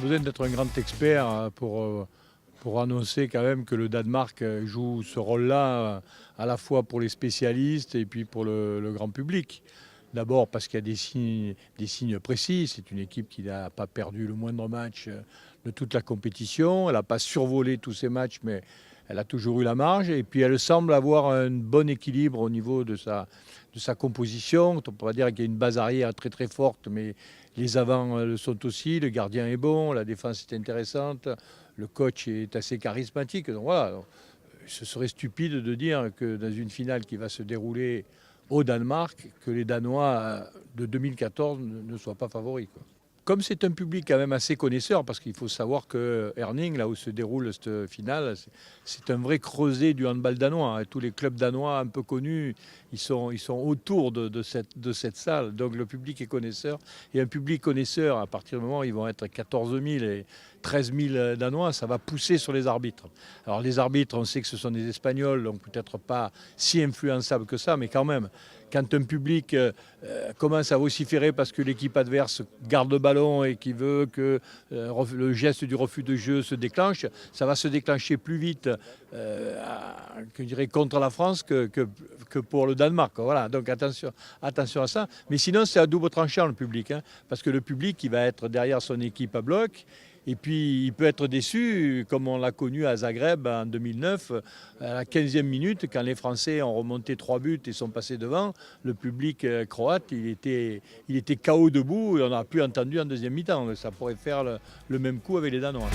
besoin d'être un grand expert pour annoncer quand même que le Danemark joue ce rôle-là à la fois pour les spécialistes et puis pour le grand public. D'abord parce qu'il y a des signes précis. C'est une équipe qui n'a pas perdu le moindre match de toute la compétition. Elle n'a pas survolé tous ses matchs, mais elle a toujours eu la marge. Et puis elle semble avoir un bon équilibre au niveau de sa composition. On ne peut pas dire qu'il y a une base arrière très très forte, mais les avants le sont aussi. Le gardien est bon, la défense est intéressante, le coach est assez charismatique. Donc voilà, ce serait stupide de dire que dans une finale qui va se dérouler au Danemark, que les Danois de 2014 ne soient pas favoris, quoi. Comme c'est un public quand même assez connaisseur, parce qu'il faut savoir que Herning, là où se déroule cette finale, c'est un vrai creuset du handball danois. Tous les clubs danois un peu connus, ils sont autour de cette salle. Donc le public est connaisseur. Et un public connaisseur, à partir du moment où ils vont être 14 000 et 13 000 Danois, ça va pousser sur les arbitres. Alors les arbitres, on sait que ce sont des Espagnols, donc peut-être pas si influençables que ça, mais quand même, quand un public commence à vociférer parce que l'équipe adverse garde le ballon et qui veut que le geste du refus de jeu se déclenche, ça va se déclencher plus vite je dirais, contre la France que pour le Danemark. Voilà, donc attention à ça. Mais sinon, c'est à double tranchant le public, hein, parce que le public, il va être derrière son équipe à bloc. Et puis, il peut être déçu, comme on l'a connu à Zagreb en 2009, à la 15e minute, quand les Français ont remonté 3 buts et sont passés devant, le public croate, il était KO debout et on n'a plus entendu en deuxième mi-temps. Ça pourrait faire le même coup avec les Danois.